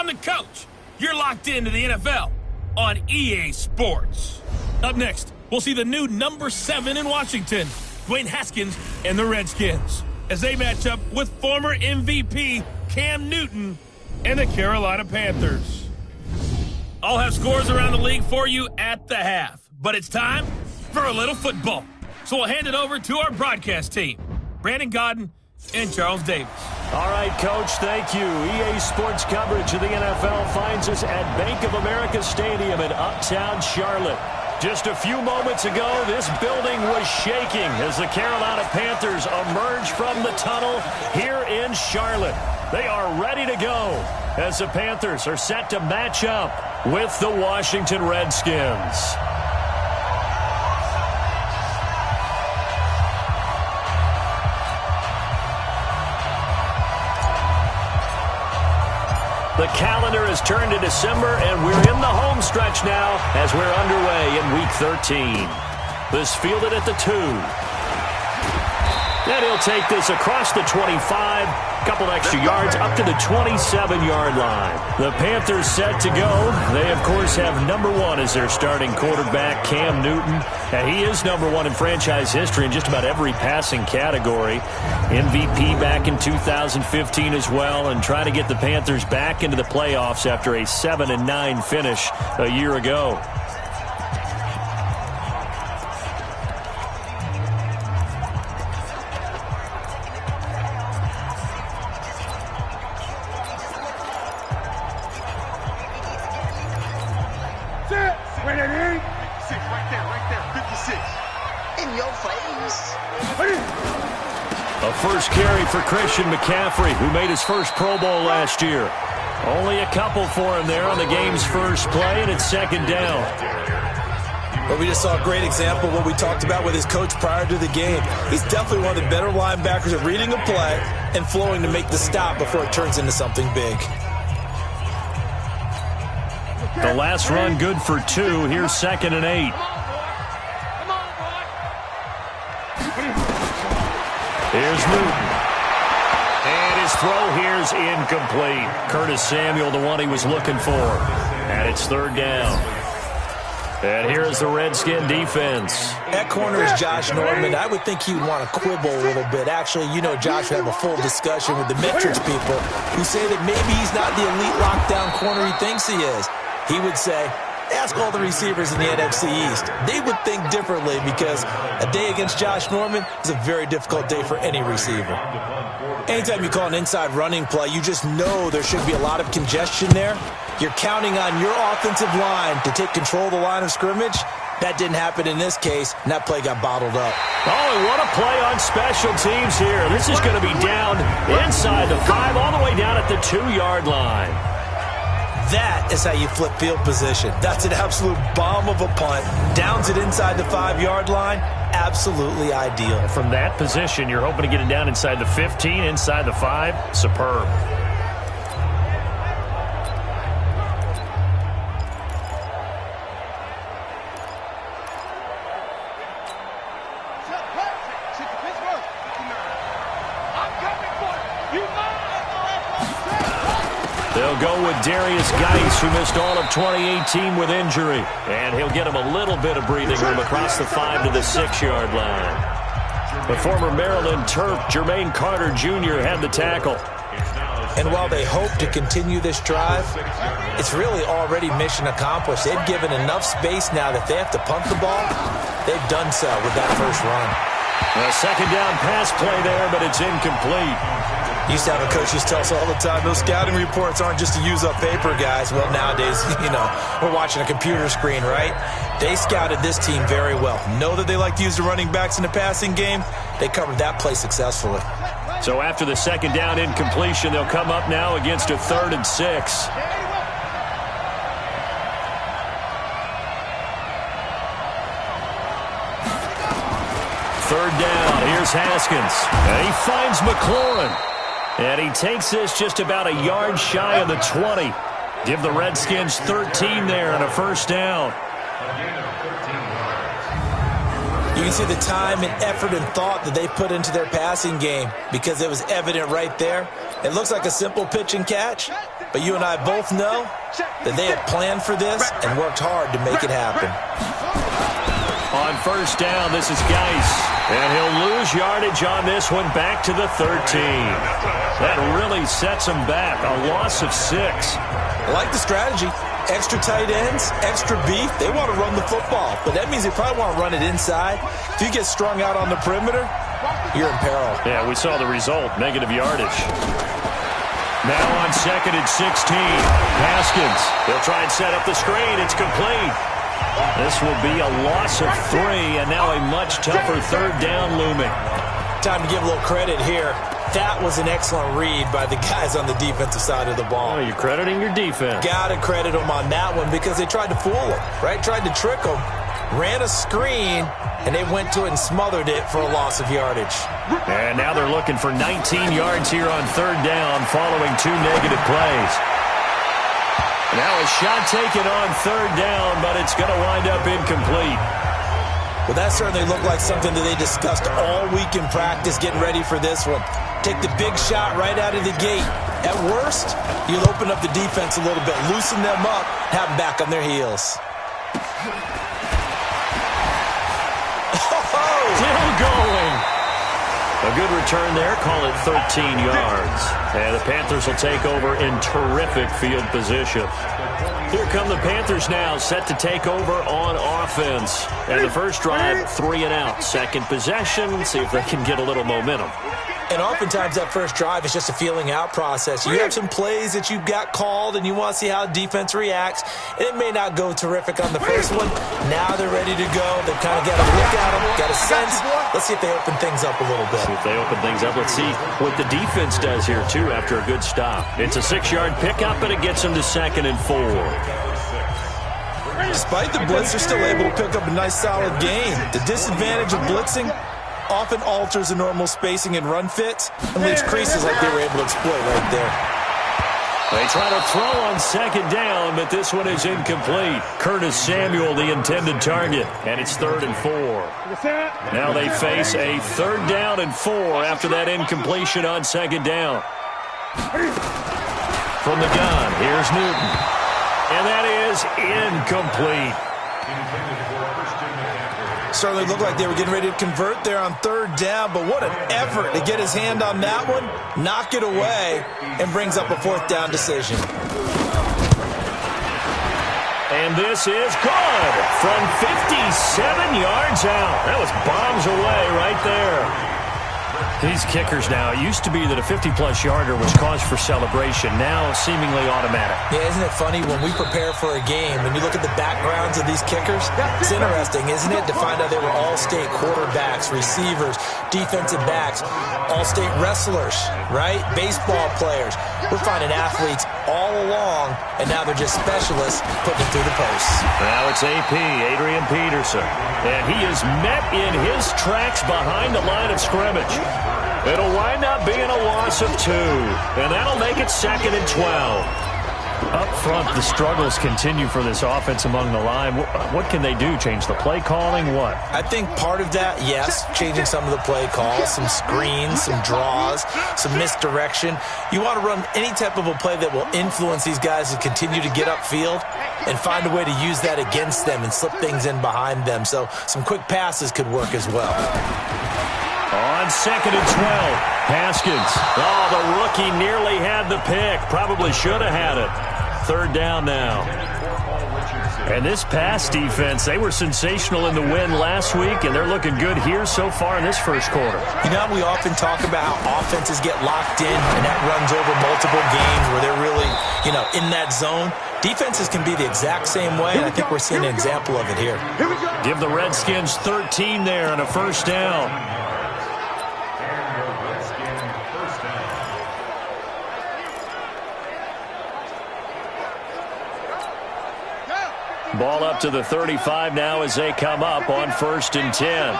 I'm the coach. You're locked into the NFL on EA Sports. Up next, we'll see the new number 7 in Washington, Dwayne Haskins and the Redskins, as they match up with former MVP Cam Newton and the Carolina Panthers. I'll have scores around the league for you at the half, but it's time for a little football. So we'll hand it over to our broadcast team, Brandon Godden and Charles Davis. All right, Coach, thank you. EA Sports coverage of the NFL finds us at Bank of America Stadium in Uptown Charlotte. Just a few moments ago, this building was shaking as the Carolina Panthers emerge from the tunnel here in Charlotte. They are ready to go as the Panthers are set to match up with the Washington Redskins. The calendar has turned to December, and we're in the home stretch now as we're underway in Week 13. This fielded at the 2. And he'll take this across the 25, couple extra yards up to the 27-yard line. The Panthers set to go. They, of course, have number 1 as their starting quarterback, Cam Newton. And he is number 1 in franchise history in just about every passing category. MVP back in 2015 as well, and trying to get the Panthers back into the playoffs after a 7-9 finish a year ago. First carry for Christian McCaffrey, who made his first Pro Bowl last year. Only a couple for him there on the game's first play, and it's second down. But we just saw a great example of what we talked about with his coach prior to the game. He's definitely one of the better linebackers at reading a play and flowing to make the stop before it turns into something big. The last run good for 2. Here's 2nd and 8. Here's Newton. And his throw here's incomplete. Curtis Samuel, the one he was looking for. And it's 3rd down. And here's the Redskin defense. At corner is Josh Norman. I would think he would want to quibble a little bit. Actually, you know, Josh would have a full discussion with the metrics people who say that maybe he's not the elite lockdown corner he thinks he is. He would say, ask all the receivers in the NFC East. They would think differently because a day against Josh Norman is a very difficult day for any receiver. Anytime you call an inside running play, you just know there should be a lot of congestion there. You're counting on your offensive line to take control of the line of scrimmage. That didn't happen in this case, and that play got bottled up. Oh, and what a play on special teams here. This is going to be down inside the 5, all the way down at the 2-yard line. That is how you flip field position. That's an absolute bomb of a punt. Downs it inside the 5-yard line. Absolutely ideal. From that position, you're hoping to get it down inside the 15, inside the 5. Superb. They'll go with Darius Geis, who missed all of 2018 with injury. And he'll get him a little bit of breathing room across the 5 to the 6-yard line. The former Maryland Terp, Jermaine Carter Jr., had the tackle. And while they hope to continue this drive, it's really already mission accomplished. They've given enough space now that they have to punt the ball. They've done so with that first run. A second down pass play there, but it's incomplete. Used to have a coach used to tell us all the time, those scouting reports aren't just to use up paper, guys. Well, nowadays, you know, we're watching a computer screen, right? They scouted this team very well. Know that they like to use the running backs in the passing game. They covered that play successfully. So after the second down incompletion, they'll come up now against a 3rd and 6. Third down, here's Haskins. And he finds McLaurin. And he takes this just about a yard shy of the 20. Give the Redskins 13 there and a first down. You can see the time and effort and thought that they put into their passing game because it was evident right there. It looks like a simple pitch and catch, but you and I both know that they had planned for this and worked hard to make it happen. On first down, this is Geis, and he'll lose yardage on this one back to the 13. That really sets him back, a loss of 6. I like the strategy. Extra tight ends, extra beef. They want to run the football, but that means they probably want to run it inside. If you get strung out on the perimeter, you're in peril. Yeah, we saw the result, negative yardage. Now on 2nd and 16, Haskins. He'll try and set up the screen. It's complete. This will be a loss of 3, and now a much tougher 3rd down looming. Time to give a little credit here. That was an excellent read by the guys on the defensive side of the ball. Oh, you're crediting your defense. Got to credit them on that one because they tried to fool them, right? Tried to trick them. Ran a screen, and they went to it and smothered it for a loss of yardage. And now they're looking for 19 yards here on 3rd down following 2 negative plays. Now a shot taken on 3rd down, but it's going to wind up incomplete. Well, that certainly looked like something that they discussed all week in practice getting ready for this one. Take the big shot right out of the gate. At worst, you'll open up the defense a little bit, loosen them up, have them back on their heels. Still going. A good return there. Call it 13 yards. And the Panthers will take over in terrific field position. Here come the Panthers now, set to take over on offense. And the first drive, 3 and out. Second possession, see if they can get a little momentum. And oftentimes that first drive is just a feeling out process. You have some plays that you've got called and you want to see how defense reacts. And it may not go terrific on the first one. Now they're ready to go. They've kind of got a look at them, got a sense. Let's see if they open things up a little bit. See if they open things up. Let's see what the defense does here, too, after a good stop. It's a 6-yard pickup, and it gets them to 2nd and 4. Despite the blitz, they're still able to pick up a nice, solid gain. The disadvantage of blitzing often alters the normal spacing and run fits and leaves creases like they were able to exploit right there. They try to throw on 2nd down, but this one is incomplete. Curtis Samuel, the intended target, and it's 3rd and 4. Now they face a 3rd down and 4 after that incompletion on 2nd down. From the gun, here's Newton. And that is incomplete. Certainly looked like they were getting ready to convert there on 3rd down, but what an effort to get his hand on that one, knock it away, and brings up a 4th down decision. And this is good from 57 yards out. That was bombs away right there. These kickers now, it used to be that a 50-plus yarder was cause for celebration. Now seemingly automatic. Yeah, isn't it funny when we prepare for a game, when you look at the backgrounds of these kickers, it's interesting, isn't it, to find out they were all-state quarterbacks, receivers, defensive backs, all-state wrestlers, right? Baseball players. We're finding athletes all along, and now they're just specialists putting it through the posts. Now it's AP, Adrian Peterson. And he is met in his tracks behind the line of scrimmage. It'll wind up being a loss of 2, and that'll make it 2nd and 12. Up front, the struggles continue for this offense among the line. What can they do? Change the play calling? What? I think part of that, yes, changing some of the play calls, some screens, some draws, some misdirection. You want to run any type of a play that will influence these guys to continue to get upfield and find a way to use that against them and slip things in behind them. So some quick passes could work as well. On 2nd and 12, Haskins. Oh, the rookie nearly had the pick. Probably should have had it. 3rd down now. And this pass defense, they were sensational in the win last week, and they're looking good here so far in this first quarter. You know, we often talk about how offenses get locked in, and that runs over multiple games where they're really, in that zone. Defenses can be the exact same way, and I think we're seeing an example of it here. Give the Redskins 13 there on a 1st down. Ball up to the 35 now as they come up on 1st and 10.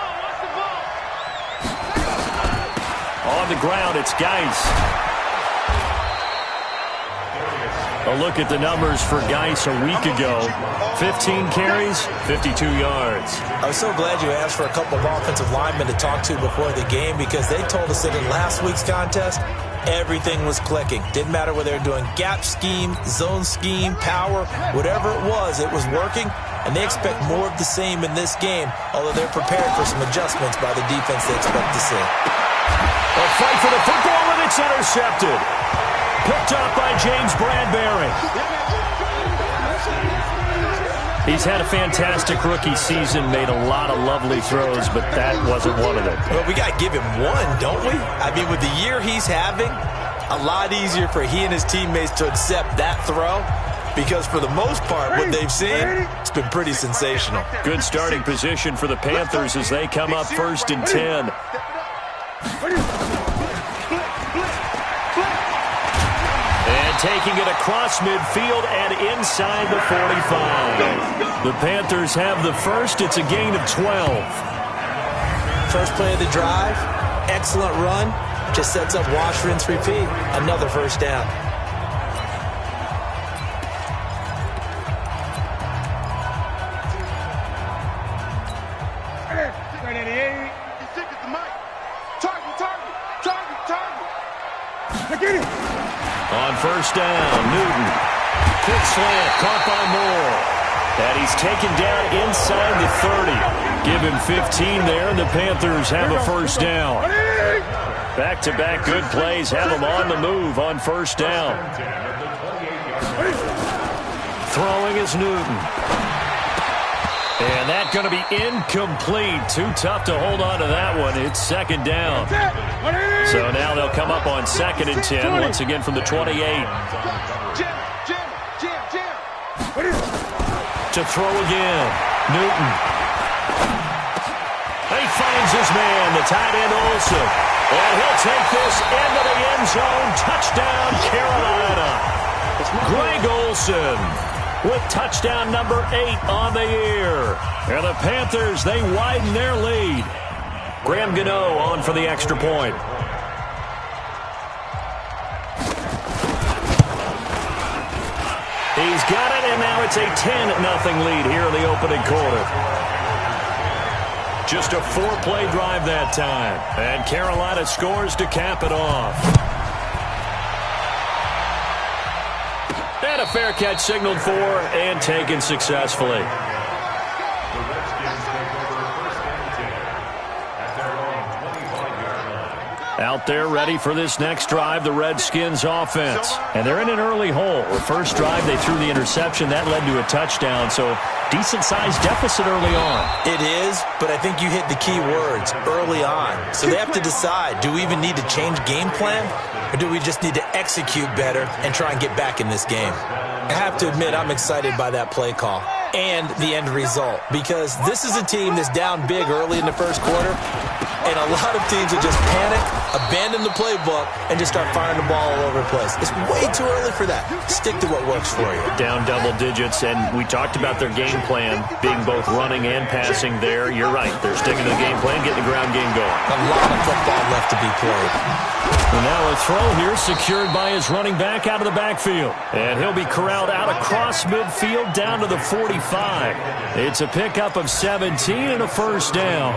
On the ground, it's Geis. A look at the numbers for Geis a week ago. 15 carries, 52 yards. I was so glad you asked for a couple of offensive linemen to talk to before the game, because they told us that in last week's contest, everything was clicking. Didn't matter whether they were doing gap scheme, zone scheme, power, whatever it was working. And they expect more of the same in this game, although they're prepared for some adjustments by the defense they expect to see. A fight for the football, and it's intercepted. Picked up by James Bradbury. He's had a fantastic rookie season, made a lot of lovely throws, but that wasn't one of them. Well, we got to give him one, don't we? I mean, with the year he's having, a lot easier for he and his teammates to accept that throw, because for the most part, what they've seen, it's been pretty sensational. Good starting position for the Panthers as they come up 1st and 10. And taking it across midfield and inside the 45. The Panthers have the first. It's a gain of 12. First play of the drive, excellent run. Just sets up wash, rinse, repeat. Another first down. On first down, Newton. Quick slant, caught by Moore. And he's taken down inside the 30. Give him 15 there, and the Panthers have a first down. Back-to-back good plays have them on the move on first down. Throwing is Newton. And that's going to be incomplete. Too tough to hold on to that one. It's second down. So now they'll come up on 2nd and 10, once again from the 28. To throw again. Newton. He finds his man, the tight end Olsen. And he'll take this into the end zone. Touchdown, Carolina. Greg Olsen with touchdown number 8 on the year. And the Panthers, they widen their lead. Graham Gano on for the extra point. He's got it, and now it's a 10-0 lead here in the opening quarter. Just a 4-play drive that time. And Carolina scores to cap it off. And a fair catch signaled for and taken successfully. Out there ready for this next drive, the Redskins offense. And they're in an early hole. The first drive, they threw the interception. That led to a touchdown, so decent-sized deficit early on. It is, but I think you hit the key words, early on. So they have to decide, do we even need to change game plan, or do we just need to execute better and try and get back in this game? I have to admit, I'm excited by that play call and the end result, because this is a team that's down big early in the first quarter, and a lot of teams will just panic, abandon the playbook, and just start firing the ball all over the place. It's way too early for that. Stick to what works for you. Down double digits, and we talked about their game plan being both running and passing there. You're right. They're sticking to the game plan, getting the ground game going. A lot of football left to be played. And now a throw here secured by his running back out of the backfield. And he'll be corralled out across midfield down to the 45. It's a pickup of 17 and a first down.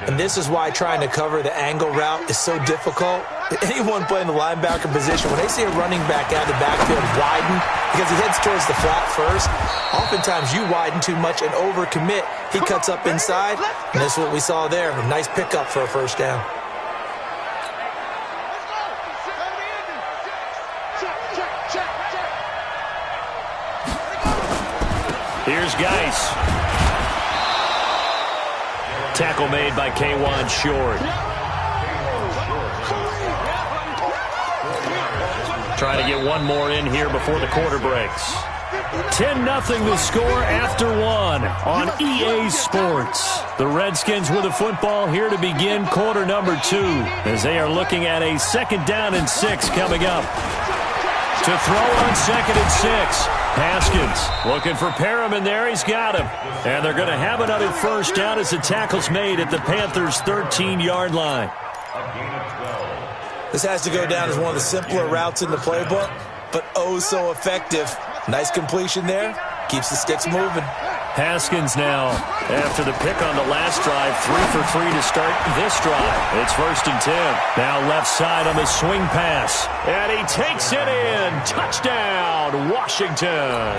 And this is why trying to cover the angle route is so difficult. Anyone playing the linebacker position, when they see a running back out of the backfield widen, because he heads towards the flat first, oftentimes you widen too much and overcommit. He cuts up inside, and this is what we saw there. A nice pickup for a first down. Here's Geis. Tackle made by K'Wan Short. Trying to get one more in here before the quarter breaks. 10-0 the score after one on EA Sports. The Redskins with a football here to begin quarter number 2 as they are looking at a 2nd down and 6 coming up. To throw on 2nd and 6. Haskins looking for Perriman there. He's got him. And they're going to have another first down as the tackle's made at the Panthers' 13-yard line. This has to go down as one of the simpler routes in the playbook, but oh so effective. Nice completion there. Keeps the sticks moving. Haskins now, after the pick on the last drive, 3 for 3 to start this drive. It's 1st and 10. Now left side on the swing pass. And he takes it in. Touchdown, Washington.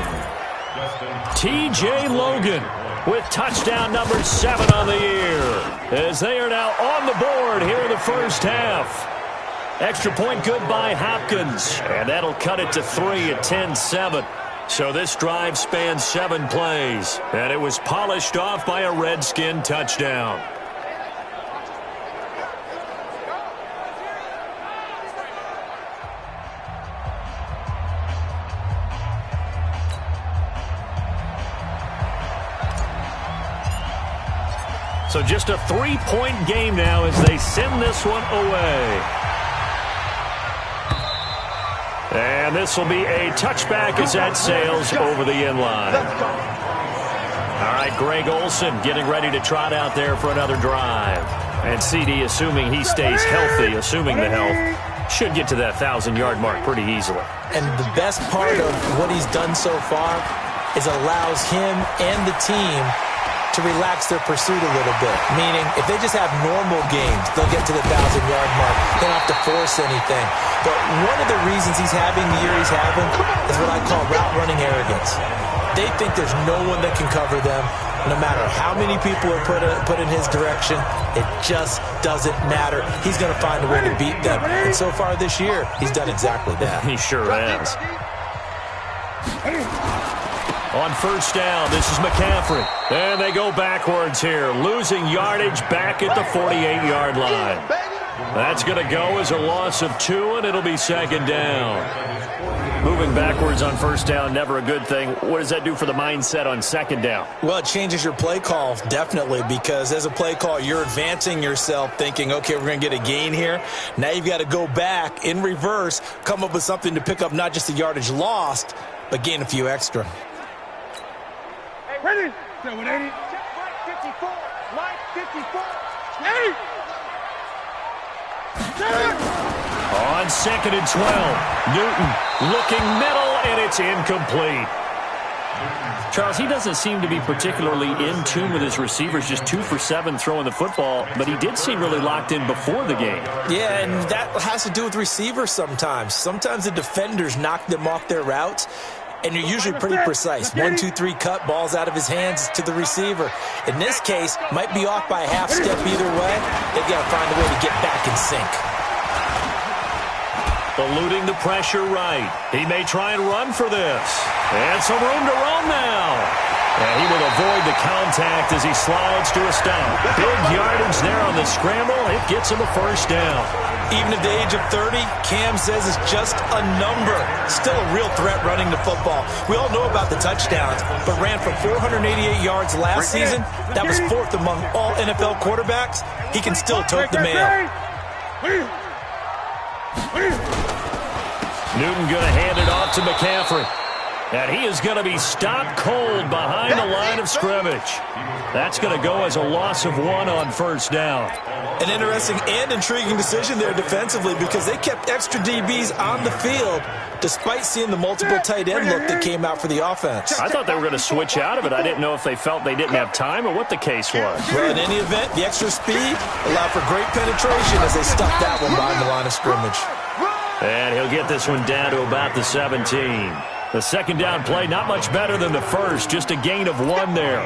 T.J. Logan with touchdown number 7 on the year, as they are now on the board here in the first half. Extra point good by Hopkins, and that'll cut it to 3 at 10-7. So this drive spans 7 plays, and it was polished off by a Redskin touchdown. So just a 3-point game now as they send this one away. And this will be a touchback as that sails over the inline. All right, Greg Olsen getting ready to trot out there for another drive. And CD, assuming he stays healthy, assuming the health, should get to that 1,000-yard mark pretty easily. And the best part of what he's done so far is allows him and the team to relax their pursuit a little bit. Meaning, if they just have normal games, they'll get to the 1,000-yard mark. They don't have to force anything. But one of the reasons he's having the year he's having is what I call route running arrogance. They think there's no one that can cover them. No matter how many people are put in his direction, it just doesn't matter. He's going to find a way to beat them. And so far this year, he's done exactly that. He sure has. On 1st down, this is McCaffrey. And they go backwards here, losing yardage back at the 48-yard line. That's going to go as a loss of 2, and it'll be 2nd down. Moving backwards on 1st down, never a good thing. What does that do for the mindset on 2nd down? Well, it changes your play call, definitely, because as a play call, you're advancing yourself thinking, okay, we're going to get a gain here. Now you've got to go back in reverse, come up with something to pick up not just the yardage lost, but gain a few extra. Ready? 780. Check right 54. Right 54. 80. On 2nd and 12, Newton looking middle, and it's incomplete. Charles, he doesn't seem to be particularly in tune with his receivers, just 2 for 7 throwing the football, but he did seem really locked in before the game. Yeah, and that has to do with receivers sometimes. Sometimes the defenders knock them off their routes, and you're usually pretty precise. 1, 2, 3 cut, balls out of his hands to the receiver. In this case, might be off by a half step either way. They've got to find a way to get back in sync. Eluding the pressure right. He may try and run for this. And some room to roam now. And he will avoid the contact as he slides to a stop. Big yardage there on the scramble. It gets him a 1st down. Even at the age of 30, Cam says it's just a number. Still a real threat running the football. We all know about the touchdowns, but ran for 488 yards last season. That was 4th among all NFL quarterbacks. He can still tote the mail. Newton going to hand it off to McCaffrey. And he is going to be stopped cold behind the line of scrimmage. That's going to go as a loss of 1 on 1st down. An interesting and intriguing decision there defensively because they kept extra DBs on the field despite seeing the multiple tight end look that came out for the offense. I thought they were going to switch out of it. I didn't know if they felt they didn't have time or what the case was. Well, in any event, the extra speed allowed for great penetration as they stuffed that one behind the line of scrimmage. And he'll get this one down to about the 17. The 2nd down play, not much better than the first, just a gain of 1 there.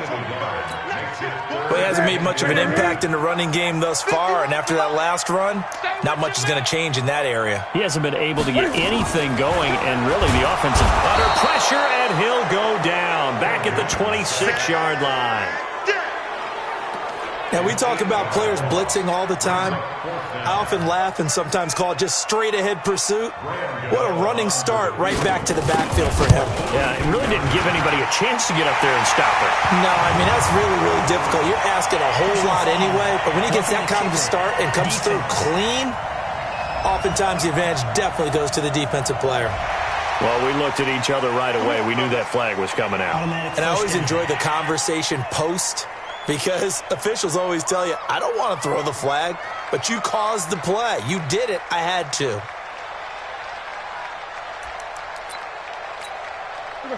Well, he hasn't made much of an impact in the running game thus far, and after that last run, not much is going to change in that area. He hasn't been able to get anything going, and really the offense is under pressure, and he'll go down back at the 26-yard line. Now, we talk about players blitzing all the time. I often laugh and sometimes call it just straight-ahead pursuit. What a running start right back to the backfield for him. Yeah, it really didn't give anybody a chance to get up there and stop it. No, I mean, that's really, really difficult. You're asking a whole lot anyway, but when he gets that kind of a start and comes through clean, oftentimes the advantage definitely goes to the defensive player. Well, we looked at each other right away. We knew that flag was coming out. And I always enjoy the conversation post Because officials always tell you, I don't want to throw the flag, but you caused the play. You did it. I had to.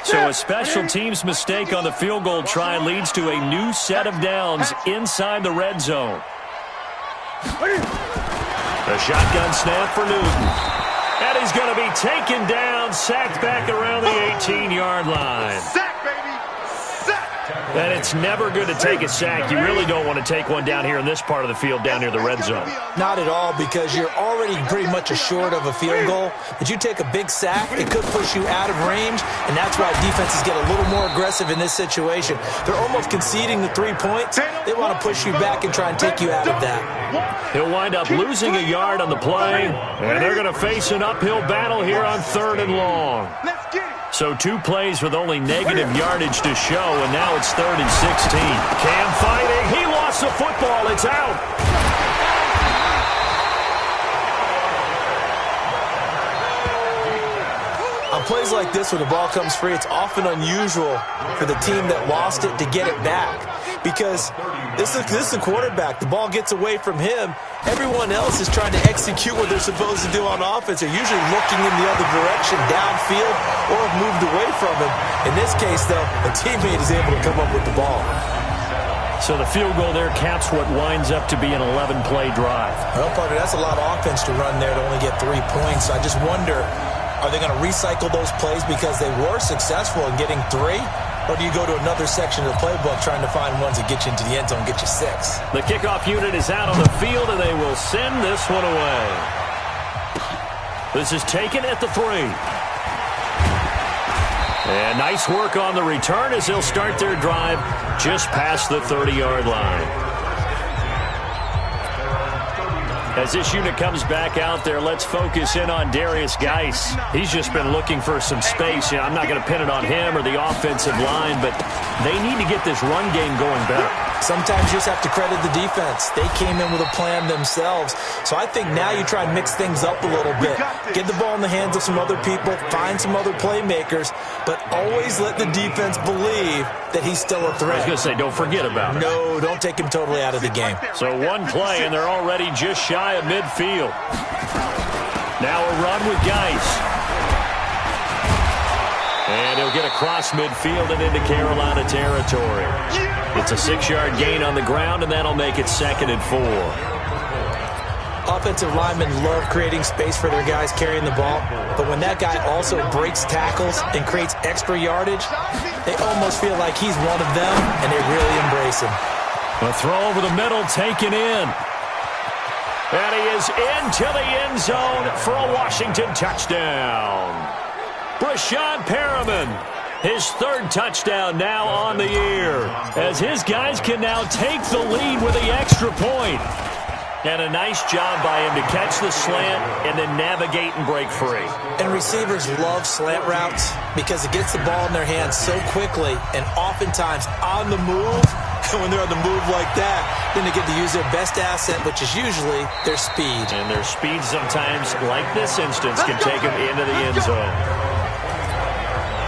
So a special teams mistake on the field goal try leads to a new set of downs inside the red zone. A shotgun snap for Newton. And he's going to be taken down, sacked back around the 18-yard line. Sack, baby! Sack! And it's never good to take a sack. You really don't want to take one down here in this part of the field down near the red zone. Not at all, because you're already pretty much assured of a field goal. But you take a big sack, it could push you out of range, and that's why defenses get a little more aggressive in this situation. They're almost conceding the 3 points. They want to push you back and try and take you out of that. He'll wind up losing a yard on the play, and they're going to face an uphill battle here on 3rd and long. Let's get it! So 2 plays with only negative yardage to show, and now it's 3rd and 16. Cam fighting. He lost the football. It's out. On plays like this, when the ball comes free, it's often unusual for the team that lost it to get it back. Because this is a quarterback. The ball gets away from him. Everyone else is trying to execute what they're supposed to do on offense. They're usually looking in the other direction, downfield, or have moved away from him. In this case, though, a teammate is able to come up with the ball. So the field goal there caps what winds up to be an 11-play drive. Well, partner, that's a lot of offense to run there to only get 3 points. I just wonder, are they going to recycle those plays because they were successful in getting 3? Or do you go to another section of the playbook trying to find ones that get you into the end zone and get you 6? The kickoff unit is out on the field, and they will send this one away. This is taken at the 3. And nice work on the return as they'll start their drive just past the 30-yard line. As this unit comes back out there, let's focus in on Darius Geis. He's just been looking for some space. I'm not going to pin it on him or the offensive line, but they need to get this run game going better. Sometimes you just have to credit the defense. They came in with a plan themselves. So I think now you try and mix things up a little bit. Get the ball in the hands of some other people, find some other playmakers, but always let the defense believe that he's still a threat. I was going to say, don't forget about it. No, don't take him totally out of the game. So 1 play, and they're already just shy of midfield. Now a run with Geis. And he'll get across midfield and into Carolina territory. It's a 6-yard gain on the ground, and that'll make it 2nd and 4. Offensive linemen love creating space for their guys carrying the ball, but when that guy also breaks tackles and creates extra yardage, they almost feel like he's one of them, and they really embrace him. A throw over the middle taken in. And he is into the end zone for a Washington touchdown. Brashad Perriman, his 3rd touchdown now on the year, as his guys can now take the lead with the extra point. And a nice job by him to catch the slant and then navigate and break free. And receivers love slant routes because it gets the ball in their hands so quickly and oftentimes on the move. And when they're on the move like that, then they get to use their best asset, which is usually their speed. And their speed sometimes, like this instance, can take them into the end zone.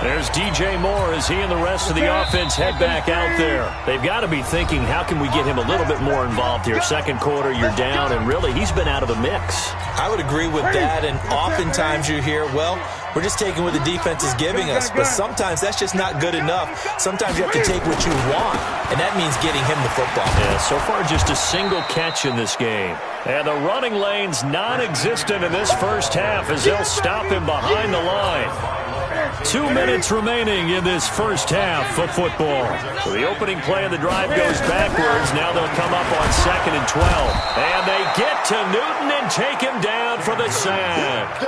There's DJ Moore as he and the rest of the offense head back out there. They've got to be thinking, how can we get him a little bit more involved here? 2nd quarter, you're down, and really, he's been out of the mix. I would agree with that, and oftentimes you hear, well, we're just taking what the defense is giving us, but sometimes that's just not good enough. Sometimes you have to take what you want, and that means getting him the football. Yeah, so far just a single catch in this game. And the running lane's non-existent in this first half as they'll stop him behind the line. 2 minutes remaining in this first half of football. So the opening play of the drive goes backwards. Now they'll come up on 2nd and 12. And they get to Newton and take him down for the sack.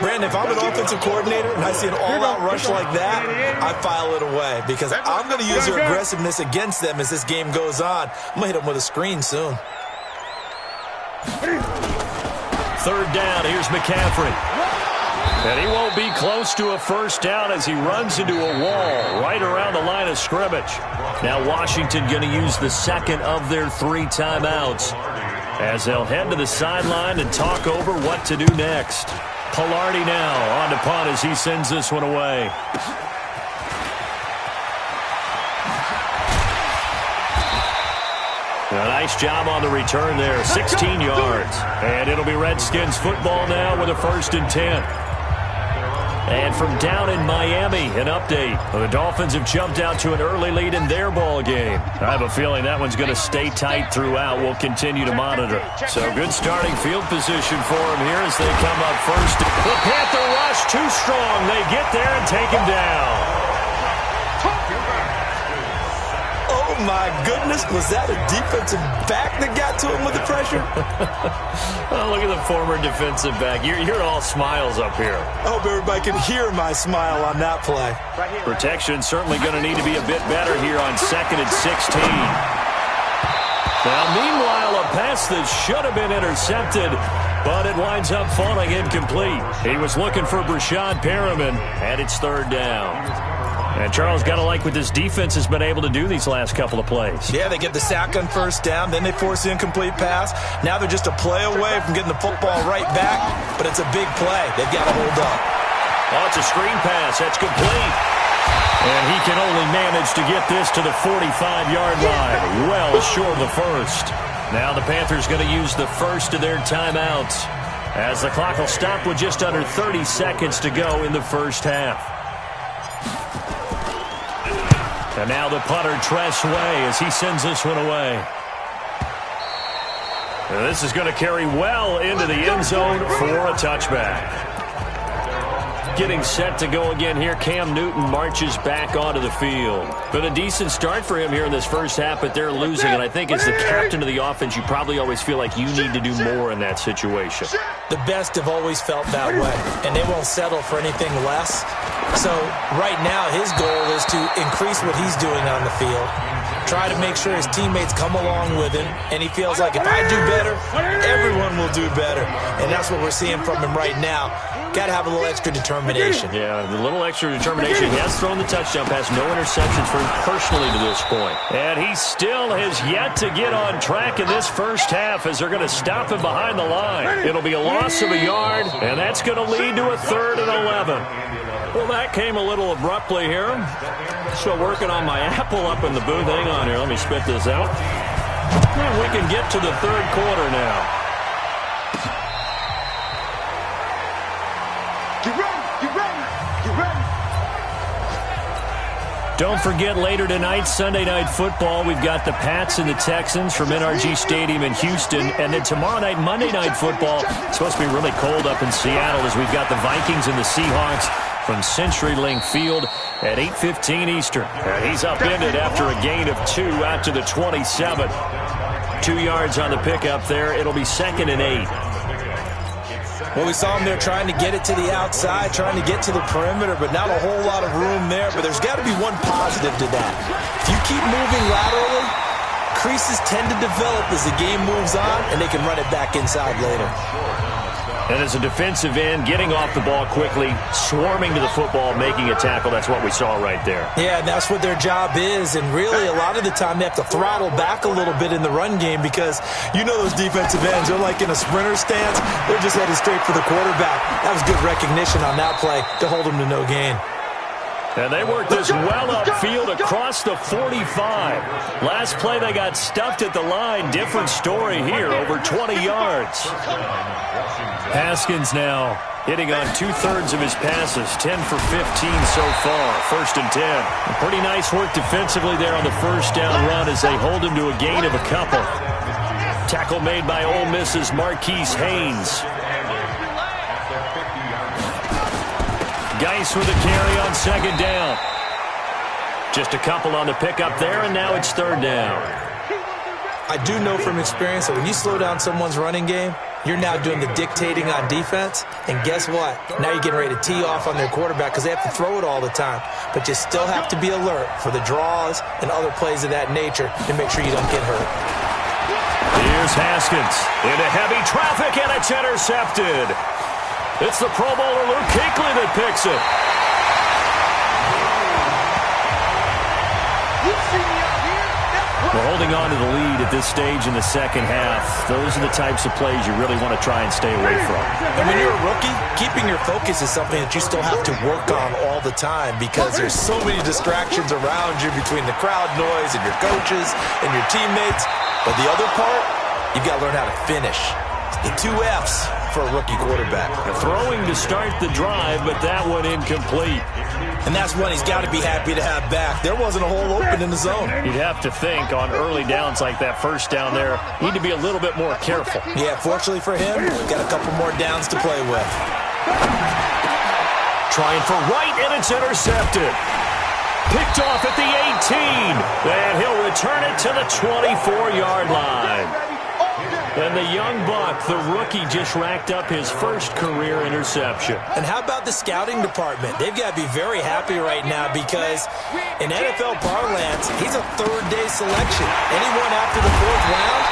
Brandon, if I'm an offensive coordinator and I see an all-out rush like that, I file it away because I'm going to use their aggressiveness against them as this game goes on. I'm going to hit them with a screen soon. 3rd down, here's McCaffrey. And he won't be close to a first down as he runs into a wall right around the line of scrimmage. Now Washington going to use the 2nd of their 3 timeouts as they'll head to the sideline and talk over what to do next. Pilardi now on to punt as he sends this one away. Nice job on the return there, 16 yards. And it'll be Redskins football now with a 1st and 10. And from down in Miami, an update. The Dolphins have jumped out to an early lead in their ball game. I have a feeling that one's going to stay tight throughout. We'll continue to monitor. So good starting field position for them here as they come up first. The Panther rush too strong. They get there and take him down. Oh, my goodness. Was that a defensive back that got to him with the pressure? Oh, look at the former defensive back. You're all smiles up here. I hope everybody can hear my smile on that play. Protection certainly going to need to be a bit better here on 2nd and 16. Now, meanwhile, a pass that should have been intercepted, but it winds up falling incomplete. He was looking for Brashad Perriman, and it's 3rd down. And Charles, got to like what this defense has been able to do these last couple of plays. Yeah, they get the sack on 1st down, then they force the incomplete pass. Now they're just a play away from getting the football right back, but it's a big play. They've got to hold up. Oh, it's a screen pass. That's complete. And he can only manage to get this to the 45-yard line, well short of the 1st. Now the Panthers going to use the 1st of their timeouts as the clock will stop with just under 30 seconds to go in the 1st half. And now the punter, Tress Way, as he sends this one away. And this is going to carry well into the end zone for a touchback. Getting set to go again here. Cam Newton marches back onto the field. Been a decent start for him here in this 1st half, but they're losing. And I think as the captain of the offense, you probably always feel like you need to do more in that situation. The best have always felt that way, and they won't settle for anything less. So right now his goal is to increase what he's doing on the field, try to make sure his teammates come along with him, and he feels like if I do better, everyone will do better. And that's what we're seeing from him right now. Got to have a little extra determination. Yeah, a little extra determination. He has thrown the touchdown pass. No interceptions for him personally to this point. And he still has yet to get on track in this 1st half as they're going to stop him behind the line. It'll be a loss of a yard, and that's going to lead to a 3rd and 11. Well, that came a little abruptly here. Still working on my apple up in the booth. Hang on here. Let me spit this out. And we can get to the 3rd quarter now. Don't forget, later tonight, Sunday Night Football, we've got the Pats and the Texans from NRG Stadium in Houston. And then tomorrow night, Monday Night Football, it's supposed to be really cold up in Seattle as we've got the Vikings and the Seahawks from CenturyLink Field at 8:15 Eastern. And he's upended after a gain of 2 out to the 27. 2 yards on the pickup there. It'll be 2nd and 8. Well, we saw him there trying to get it to the outside, trying to get to the perimeter, but not a whole lot of room there. But there's got to be one positive to that. If you keep moving laterally, creases tend to develop as the game moves on, and they can run it back inside later. And as a defensive end, getting off the ball quickly, swarming to the football, making a tackle, that's what we saw right there. Yeah, and that's what their job is. And really, a lot of the time, they have to throttle back a little bit in the run game because you know those defensive ends, they're like in a sprinter stance. They're just headed straight for the quarterback. That was good recognition on that play to hold them to no gain. And they worked this well upfield across the 45. Last play, they got stuffed at the line. Different story here, over 20 yards. Haskins now hitting on 2/3 of his passes, 10 for 15 so far, 1st and 10. Pretty nice work defensively there on the 1st down run as they hold him to a gain of a couple. Tackle made by Ole Miss's Marquise Haynes. Geis with a carry on 2nd down. Just a couple on the pickup there, and now it's 3rd down. I do know from experience that when you slow down someone's running game, you're now doing the dictating on defense, and guess what? Now you're getting ready to tee off on their quarterback because they have to throw it all the time. But you still have to be alert for the draws and other plays of that nature to make sure you don't get hurt. Here's Haskins into heavy traffic, and it's intercepted. It's the Pro Bowler Luke Kuechly that picks it. We're holding on to the lead at this stage in the 2nd half. Those are the types of plays you really want to try and stay away from. And when you're a rookie, keeping your focus is something that you still have to work on all the time because there's so many distractions around you between the crowd noise and your coaches and your teammates. But the other part, you've got to learn how to finish. The 2 F's for a rookie quarterback. Throwing to start the drive, but that one incomplete. And that's one he's got to be happy to have back. There wasn't a hole open in the zone. You'd have to think on early downs like that first down there, need to be a little bit more careful. Yeah, fortunately for him, got a couple more downs to play with. Trying for right, and it's intercepted. Picked off at the 18, and he'll return it to the 24-yard line. And the young buck, the rookie, just racked up his first career interception. And how about the scouting department? They've got to be very happy right now because in NFL parlance, he's a third-day selection. Anyone after the 4th round,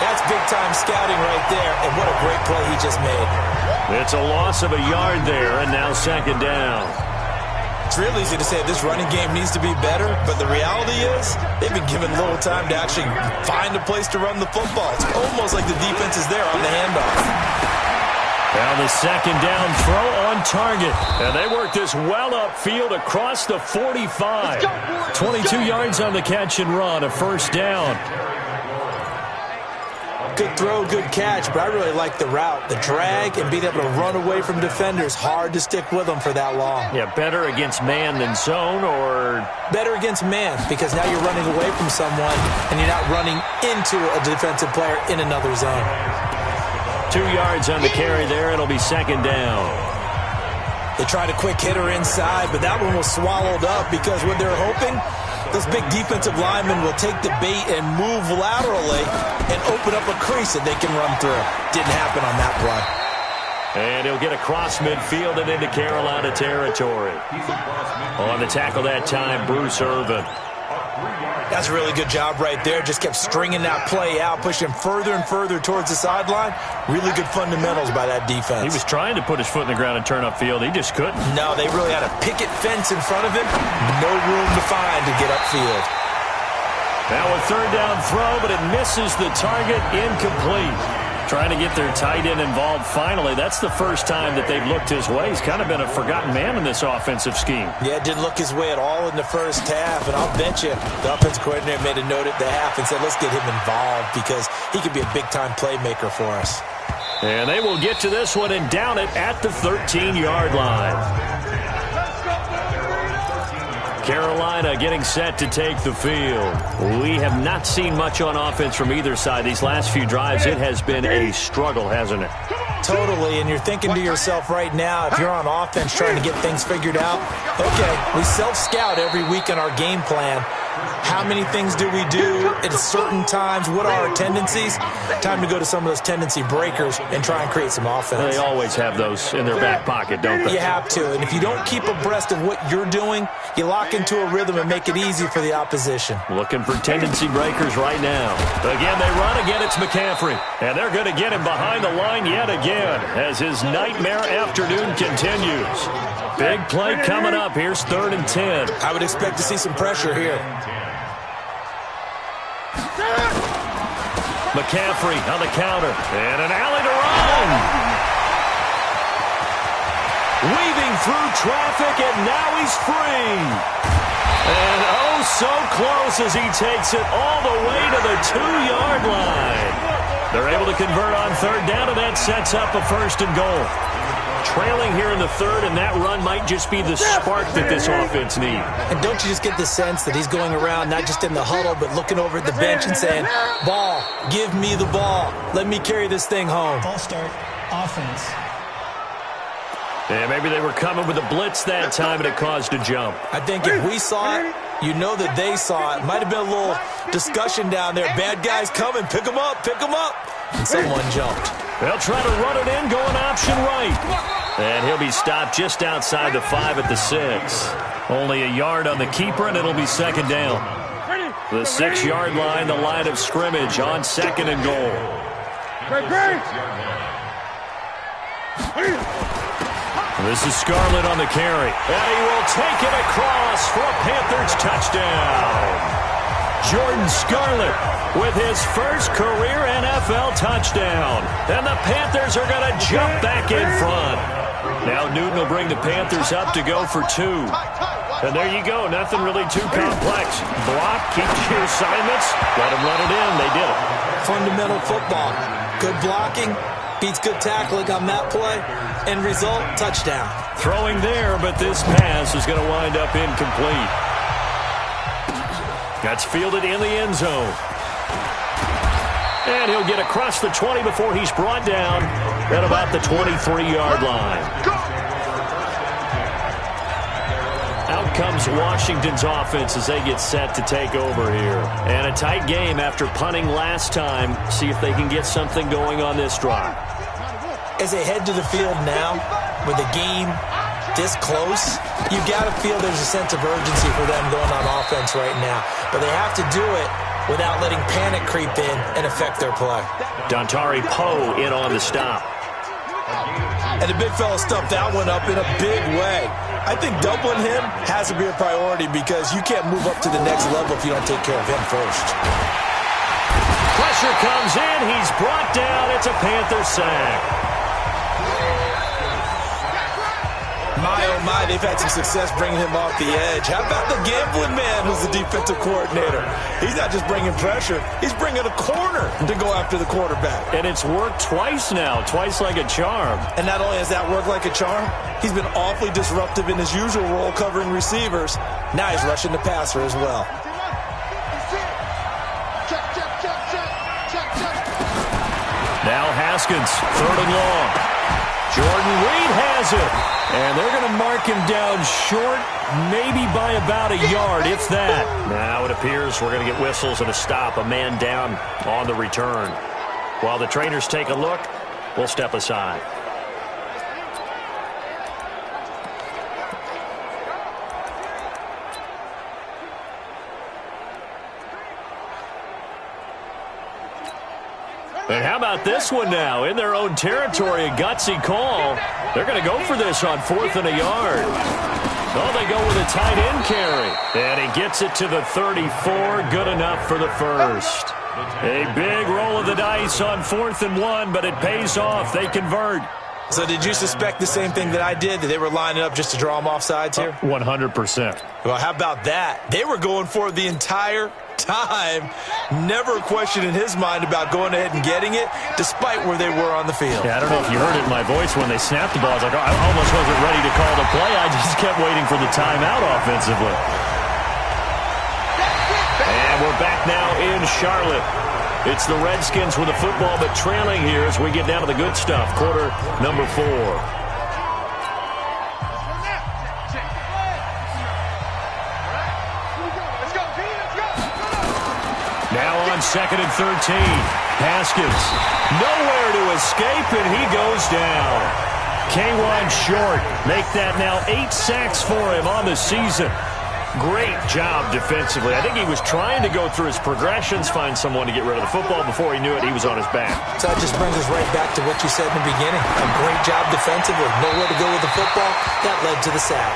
that's big-time scouting right there. And what a great play he just made. It's a loss of a yard there, and now second down. It's real easy to say this running game needs to be better, but the reality is they've been given little time to actually find a place to run the football. It's almost like the defense is there on the handoff. Now the second down throw on target. And they work this well upfield across the 45. 22 yards on the catch and run, a first down. Good throw, good catch, but I really like the route, the drag, and being able to run away from defenders. Hard to stick with them for that long. Yeah, better against man than zone, or? Better against man, because now you're running away from someone, and you're not running into a defensive player in another zone. 2 yards on the carry there. It'll be second down. They tried a quick hitter inside, but that one was swallowed up because what they're hoping, those big defensive linemen will take the bait and move laterally and open up a crease that they can run through. Didn't happen on that play. And he'll get across midfield and into Carolina territory. On the tackle that time, Bruce Irvin. That's a really good job right there. Just kept stringing that play out, pushing further and further towards the sideline. Really good fundamentals by that defense. He was trying to put his foot in the ground and turn upfield. He just couldn't. No, they really had a picket fence in front of him. No room to find to get upfield. Now a third down throw, but it misses the target, incomplete. Trying to get their tight end involved finally. That's the first time that they've looked his way. He's kind of been a forgotten man in this offensive scheme. Yeah, didn't look his way at all in the first half, and I'll bet you the offensive coordinator made a note at the half and said, let's get him involved because he could be a big-time playmaker for us. And they will get to this one and down it at the 13-yard line. Carolina getting set to take the field. We have not seen much on offense from either side. These last few drives, it has been a struggle, hasn't it? Totally, and you're thinking to yourself right now, if you're on offense trying to get things figured out, okay, we self-scout every week in our game plan. How many things do we do at certain times? What are our tendencies? Time to go to some of those tendency breakers and try and create some offense. They always have those in their back pocket, don't they? You have to, and if you don't keep abreast of what you're doing, you lock into a rhythm and make it easy for the opposition. Looking for tendency breakers right now. Again, they run. Again, it's McCaffrey. And they're going to get him behind the line yet again as his nightmare afternoon continues. Big play coming up. Here's 3rd and 10. I would expect to see some pressure here. McCaffrey on the counter. And an alley to run. Weaving through traffic, and now he's free. And oh, so close as he takes it all the way to the 2-yard line. They're able to convert on 3rd down, and that sets up a 1st and goal. Trailing here in the 3rd, and that run might just be the spark that this offense needs. And don't you just get the sense that he's going around, not just in the huddle, but looking over at the bench and saying, ball, give me the ball. Let me carry this thing home. Ball start, offense. Yeah, maybe they were coming with a blitz that time, and it caused a jump. I think if we saw it, you know that they saw it. Might have been a little discussion down there. Bad guys coming. Pick them up. Pick them up. And someone jumped. They'll try to run it in, going option right. And he'll be stopped just outside the 5 at the 6. Only a yard on the keeper, and it'll be 2nd down. The 6-yard line, the line of scrimmage on 2nd and goal. This is Scarlett on the carry. And he will take it across for a Panthers touchdown. Jordan Scarlett with his first career NFL touchdown. And the Panthers are going to jump back in front. Now Newton will bring the Panthers up to go for 2. And there you go. Nothing really too complex. Block, keep your assignments, let them run it in. They did it. Fundamental football. Good blocking beats good tackling on that play. End result, touchdown. Throwing there, but this pass is going to wind up incomplete. That's fielded in the end zone. And he'll get across the 20 before he's brought down at about the 23-yard line. Out comes Washington's offense as they get set to take over here. And a tight game after punting last time. See if they can get something going on this drive. As they head to the field now, with the game this close, you got to feel there's a sense of urgency for them going on offense right now. But they have to do it without letting panic creep in and affect their play. Dontari Poe in on the stop. And the big fella stuffed that one up in a big way. I think doubling him has to be a priority because you can't move up to the next level if you don't take care of him first. Pressure comes in. He's brought down. It's a Panther sack. My, oh my, they've had some success bringing him off the edge. How about the gambling man who's the defensive coordinator? He's not just bringing pressure. He's bringing a corner to go after the quarterback. And it's worked twice now, twice like a charm. And not only has that worked like a charm, he's been awfully disruptive in his usual role covering receivers. Now he's rushing the passer as well. Now Haskins, 3rd and long. Jordan Reed has it. And they're going to mark him down short, maybe by about a yard, if that. Now it appears we're going to get whistles and a stop, a man down on the return. While the trainers take a look, we'll step aside. And how about this one now? In their own territory, a gutsy call. They're going to go for this on 4th and a yard. Oh, they go with a tight end carry. And he gets it to the 34. Good enough for the first. A big roll of the dice on 4th and 1, but it pays off. They convert. So did you suspect the same thing that I did, that they were lining up just to draw them off sides here? 100%. Well, how about that? They were going for it the entire time. Never a question in his mind about going ahead and getting it, despite where they were on the field. Yeah, I don't know if you heard it in my voice when they snapped the ball. I was like, oh, I almost wasn't ready to call the play. I just kept waiting for the timeout offensively. And we're back now in Charlotte. It's the Redskins with the football, but trailing here as we get down to the good stuff. Quarter number 4. Now on 2nd and 13. Haskins, nowhere to escape, and he goes down. K1 short. Make that now 8 sacks for him on the season. Great job defensively. I think he was trying to go through his progressions, find someone to get rid of the football. Before he knew it, he was on his back. So that just brings us right back to what you said in the beginning. A great job defensively. Nowhere to go with the football. That led to the sack.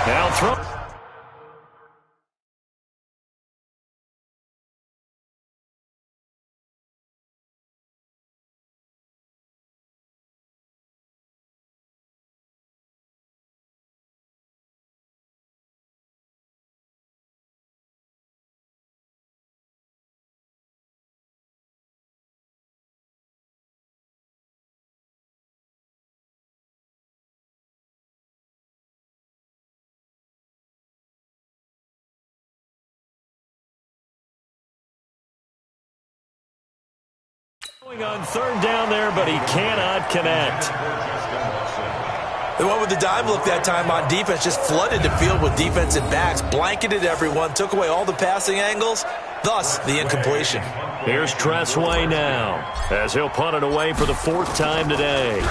Now throw. On 3rd down there, but he cannot connect. The one with the dime look that time on defense just flooded the field with defensive backs, blanketed everyone, took away all the passing angles, thus the incompletion. Here's Tressway now, as he'll punt it away for the 4th time today.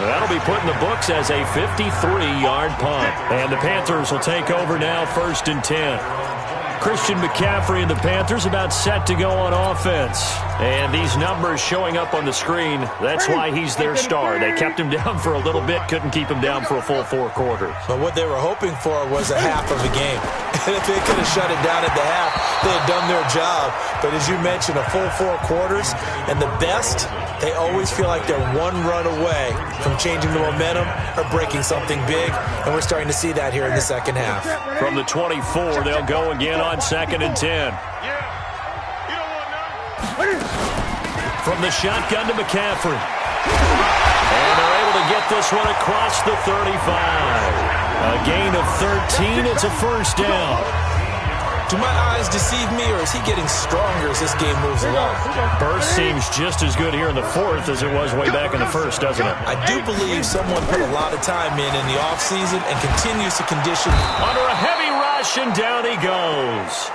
That'll be put in the books as a 53-yard punt. And the Panthers will take over now, 1st and 10. Christian McCaffrey and the Panthers about set to go on offense. And these numbers showing up on the screen, that's why he's their star. They kept him down for a little bit, couldn't keep him down for a full 4 quarters. But what they were hoping for was a half of a game. And if they could have shut it down at the half, they had done their job. But as you mentioned, a full 4 quarters, and the best, they always feel like they're one run away from changing the momentum or breaking something big, and we're starting to see that here in the second half. From the 24, they'll go again on 2nd and 10. From the shotgun to McCaffrey. And they're able to get this one across the 35. A gain of 13. It's a first down. Do my eyes deceive me, or is he getting stronger as this game moves along? Burst seems just as good here in the 4th as it was way back in the 1st, doesn't it? I do believe someone put a lot of time in the offseason and continues to condition. Under a heavy rush, and down he goes.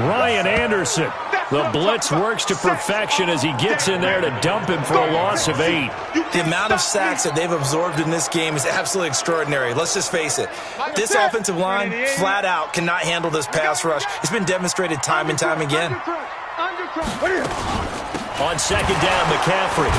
Ryan Anderson. The blitz works to perfection as he gets in there to dump him for a loss of 8. The amount of sacks that they've absorbed in this game is absolutely extraordinary. Let's just face it. This offensive line, flat out, cannot handle this pass rush. It's been demonstrated time and time again. On 2nd down, McCaffrey.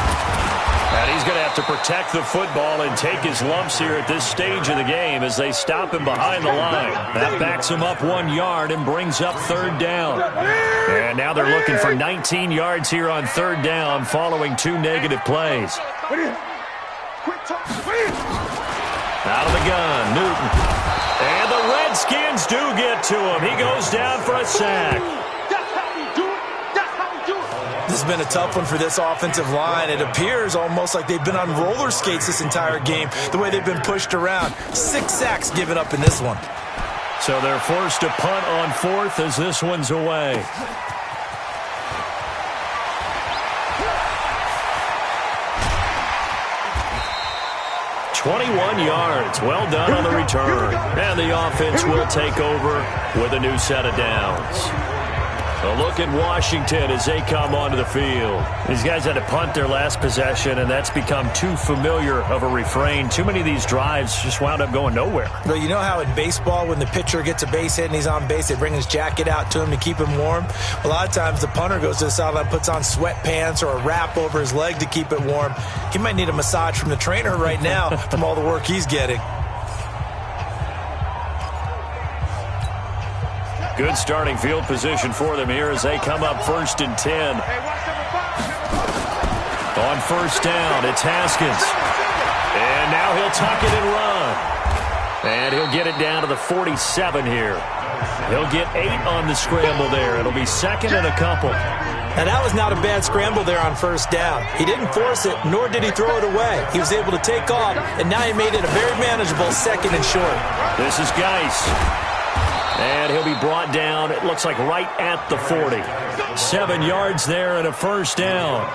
And he's going to have to protect the football and take his lumps here at this stage of the game as they stop him behind the line. That backs him up 1 yard and brings up 3rd down. And now they're looking for 19 yards here on 3rd down following 2 negative plays. Out of the gun, Newton. And the Redskins do get to him. He goes down for a sack. This has been a tough one for this offensive line. It appears almost like they've been on roller skates this entire game, the way they've been pushed around. 6 sacks given up in this one. So they're forced to punt on 4th as this one's away. "21 yards. Well done on the return. And the offense will take over with a new set of downs. A look at Washington as they come onto the field. These guys had to punt their last possession, and that's become too familiar of a refrain. Too many of these drives just wound up going nowhere. Well, you know how in baseball, when the pitcher gets a base hit and he's on base, they bring his jacket out to him to keep him warm? A lot of times the punter goes to the sideline, puts on sweatpants or a wrap over his leg to keep it warm. He might need a massage from the trainer right now from all the work he's getting. Good starting field position for them here as they come up 1st and 10. On 1st down, it's Haskins. And now he'll tuck it and run. And he'll get it down to the 47 here. He'll get 8 on the scramble there. It'll be 2nd and a couple. And that was not a bad scramble there on 1st down. He didn't force it, nor did he throw it away. He was able to take off, and now he made it a very manageable 2nd and short. This is Geis. And he'll be brought down, it looks like right at the 40. 7 yards there and a 1st down.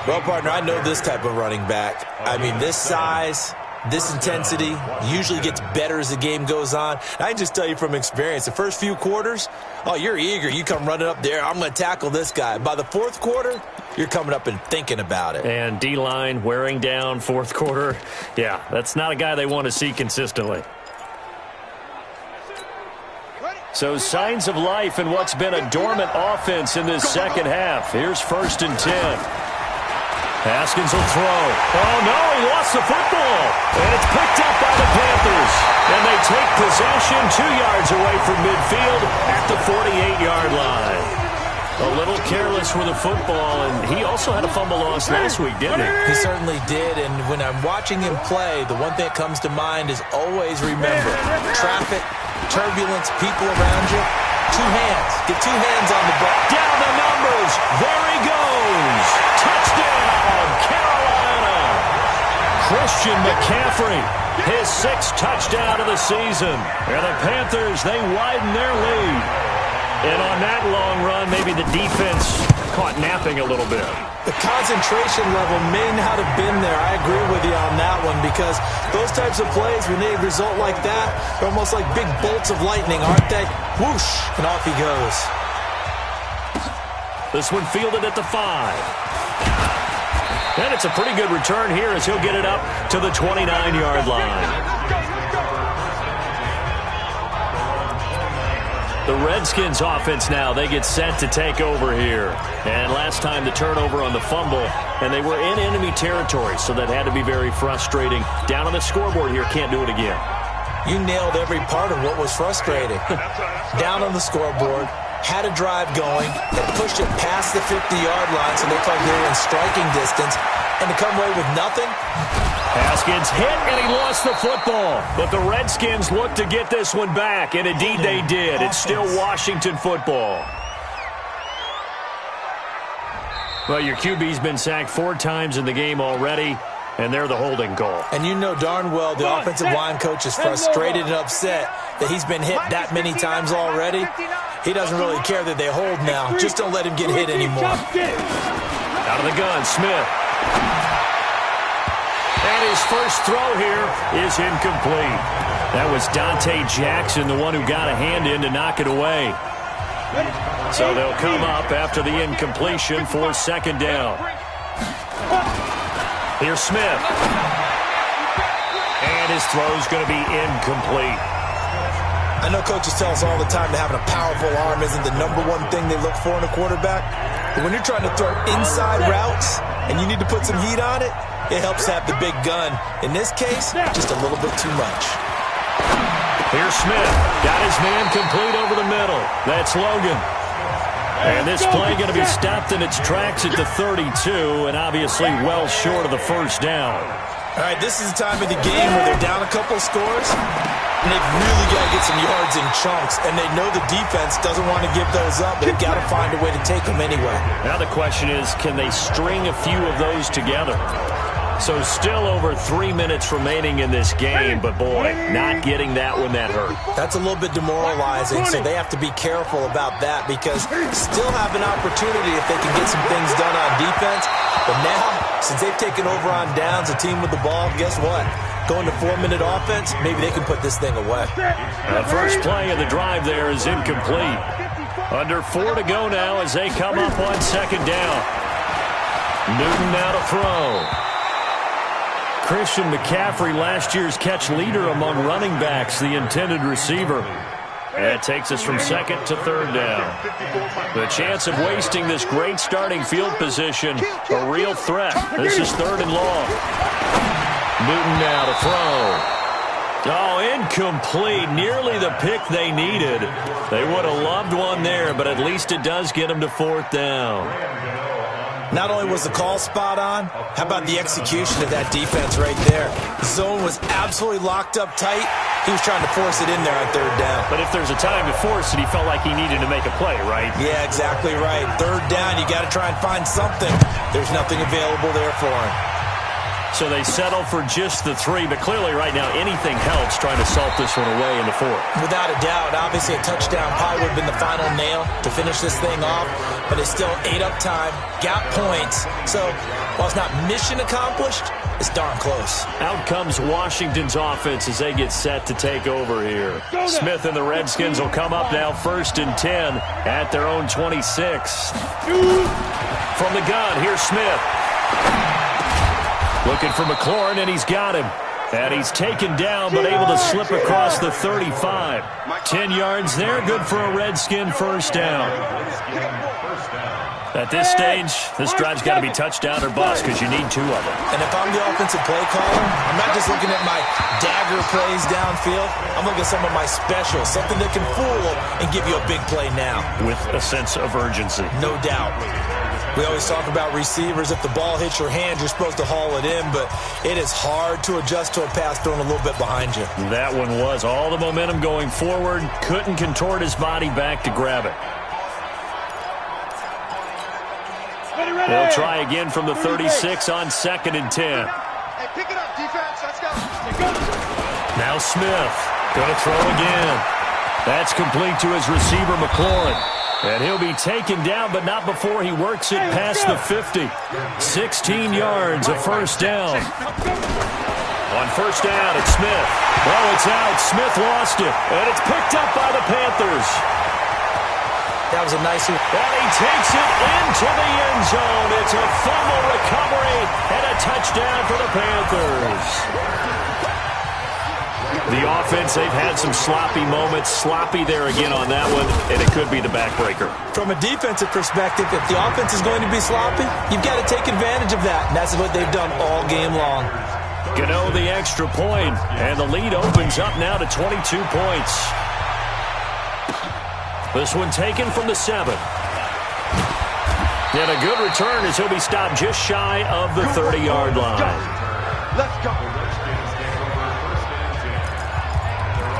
Well, partner, I know this type of running back. I mean, this size, this intensity usually gets better as the game goes on. And I can just tell you from experience, the first few quarters, oh, you're eager. You come running up there, I'm going to tackle this guy. By the 4th quarter, you're coming up and thinking about it. And D-line wearing down 4th quarter. Yeah, that's not a guy they want to see consistently. So signs of life in what's been a dormant offense in this second half. Here's 1st and 10. Haskins will throw. Oh, no, he lost the football. And it's picked up by the Panthers. And they take possession 2 yards away from midfield at the 48-yard line. A little careless with the football, and he also had a fumble loss last week, didn't he? He certainly did, and when I'm watching him play, the one thing that comes to mind is always remember, traffic, turbulence, people around you, 2 hands. Get 2 hands on the ball. Down the numbers. There he goes. Touchdown, Carolina. Christian McCaffrey, his 6th touchdown of the season. And the Panthers, they widen their lead. And on that long run, maybe the defense caught napping a little bit. The concentration level may not have been there. I agree with you on that one, because those types of plays, when they result like that, they're almost like big bolts of lightning, aren't they? Whoosh, and off he goes. This one fielded at the 5. And it's a pretty good return here as he'll get it up to the 29-yard line. The Redskins offense now, they get set to take over here. And last time the turnover on the fumble, and they were in enemy territory, so that had to be very frustrating. Down on the scoreboard here, can't do it again. You nailed every part of what was frustrating. Down on the scoreboard, had a drive going, that pushed it past the 50-yard line, so they looked like they were in striking distance, and to come away with nothing. Haskins hit, and he lost the football. But the Redskins look to get this one back, and indeed they did. It's still Washington football. Well, your QB's been sacked 4 times in the game already, and they're the holding call. And you know darn well the offensive line coach is frustrated and upset that he's been hit that many times already. He doesn't really care that they hold now. Just don't let him get hit anymore. Out of the gun, Smith. And his first throw here is incomplete. That was Dante Jackson, the one who got a hand in to knock it away. So they'll come up after the incompletion for second down. Here's Smith. And his throw's going to be incomplete. I know coaches tell us all the time that having a powerful arm isn't the #1 thing they look for in a quarterback. But when you're trying to throw inside routes and you need to put some heat on it, it helps to have the big gun. In this case, just a little bit too much. Here's Smith. Got his man complete over the middle. That's Logan. And this play going to be stopped in its tracks at the 32, and obviously well short of the first down. All right, this is the time of the game where they're down a couple of scores, and they've really got to get some yards in chunks, and they know the defense doesn't want to give those up, but they've got to find a way to take them anyway. Now the question is, can they string a few of those together? So still over 3 minutes remaining in this game, but boy, not getting that one that hurt. That's a little bit demoralizing, so they have to be careful about that because still have an opportunity if they can get some things done on defense. But now, since they've taken over on downs, a team with the ball, guess what? Going to 4-minute offense, maybe they can put this thing away. The first play of the drive there is incomplete. Under 4 to go now as they come up on second down. Newton now to throw. Christian McCaffrey, last year's catch leader among running backs, the intended receiver. And that takes us from second to third down. The chance of wasting this great starting field position, a real threat. This is 3rd and long. Newton now to throw. Oh, incomplete. Nearly the pick they needed. They would have loved one there, but at least it does get them to 4th down. Not only was the call spot on, how about the execution of that defense right there? The zone was absolutely locked up tight. He was trying to force it in there on 3rd down. But if there's a time to force it, he felt like he needed to make a play, right? Yeah, exactly right. 3rd down, you got to try and find something. There's nothing available there for him. So they settle for just the 3, but clearly right now anything helps trying to salt this one away in the 4th. Without a doubt, obviously a touchdown probably would have been the final nail to finish this thing off, but it's still ate up time, got points, so while it's not mission accomplished, it's darn close. Out comes Washington's offense as they get set to take over here. Smith and the Redskins will come up now 1st and 10 at their own 26. From the gun, here's Smith. Looking for McLaurin, and he's got him. And he's taken down, but able to slip across the 35. 10 yards there, good for a Redskin first down. At this stage, this drive's got to be touchdown or bust because you need 2 of them. And if I'm the offensive play caller, I'm not just looking at my dagger plays downfield. I'm looking at some of my specials, something that can fool and give you a big play now. With a sense of urgency. No doubt. We always talk about receivers. If the ball hits your hand, you're supposed to haul it in, but it is hard to adjust to a pass thrown a little bit behind you. That one was all the momentum going forward. Couldn't contort his body back to grab it. They'll try again from the 36 on 2nd and 10. Hey, pick it up, defense. Let's go. Now Smith going to throw again. That's complete to his receiver, McLaurin. And he'll be taken down, but not before he works it past the 50. 16 yards, a first down. On first down, it's Smith. Oh, it's out. Smith lost it. And it's picked up by the Panthers. That was a nice one. And he takes it into the end zone. It's a fumble recovery and a touchdown for the Panthers. The offense, they've had some sloppy moments. Sloppy there again on that one, and it could be the backbreaker. From a defensive perspective, if the offense is going to be sloppy, you've got to take advantage of that, and that's what they've done all game long. Gano the extra point, and the lead opens up now to 22 points. This one taken from the 7. And a good return as he'll be stopped just shy of the 30-yard line. Let's go.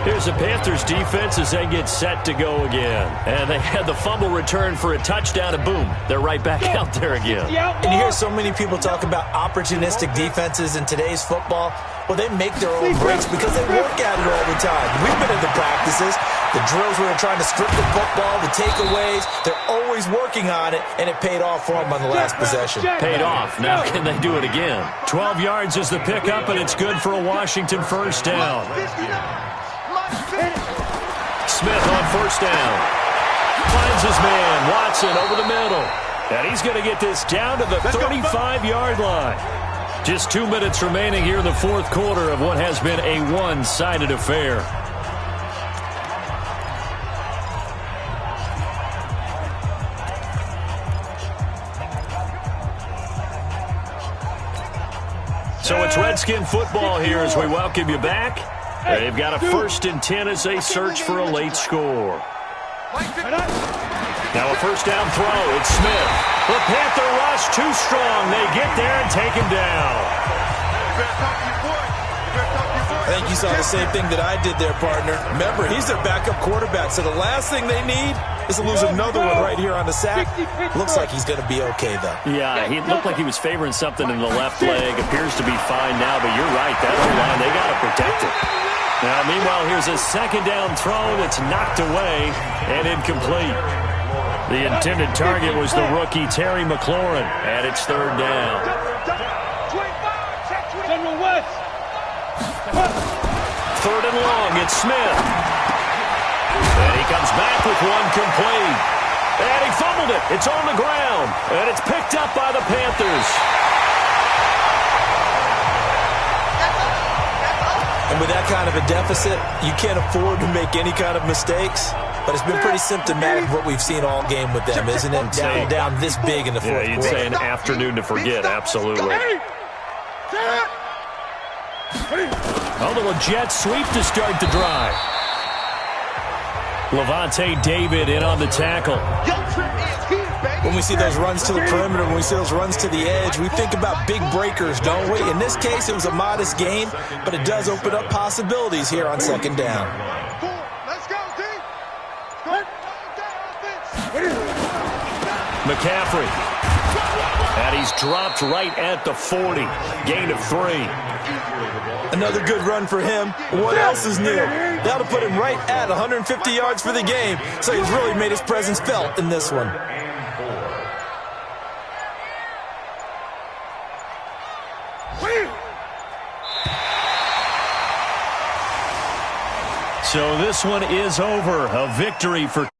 Here's the Panthers defense as they get set to go again. And they had the fumble return for a touchdown, and boom, they're right back out there again. And you hear so many people talk about opportunistic defenses in today's football. Well, they make their own breaks because they work at it all the time. We've been in the practices, the drills where they're trying to strip the football, the takeaways. They're always working on it, and it paid off for them on the last possession. Paid off. Now can they do it again? 12 yards is the pickup, and it's good for a Washington first down. Smith on first down. Finds his man, Watson, over the middle. And he's going to get this down to the 35-yard line. Just 2 minutes remaining here in the fourth quarter of what has been a one-sided affair. So it's Redskin football here as we welcome you back. They've got a 1st and 10 as they search for a late score. Now a first down throw. It's Smith. The Panther rush too strong. They get there and take him down. I think you saw the same thing that I did there, partner. Remember, he's their backup quarterback, so the last thing they need is to lose another one right here on the sack. Looks like he's going to be okay, though. Yeah, he looked like he was favoring something in the left leg. Appears to be fine now, but you're right. That O-line, they got to protect it. Now, meanwhile, here's a second down throw that's knocked away and incomplete. The intended target was the rookie Terry McLaurin, and it's third down. Third and long, it's Smith. And he comes back with one complete. And he fumbled it. It's on the ground. And it's picked up by the Panthers. And with that kind of a deficit, you can't afford to make any kind of mistakes. But it's been pretty symptomatic of what we've seen all game with them, isn't it? Down this big in the fourth quarter. Yeah, you'd say an afternoon to forget, absolutely. A little jet sweep to start the drive. Levante David in on the tackle. When we see those runs to the perimeter, when we see those runs to the edge, we think about big breakers, don't we? In this case, it was a modest gain, but it does open up possibilities here on second down. Let's go, D. McCaffrey. And he's dropped right at the 40. Gain of 3. Another good run for him. What else is new? That'll put him right at 150 yards for the game. So he's really made his presence felt in this one. So this one is over. A victory for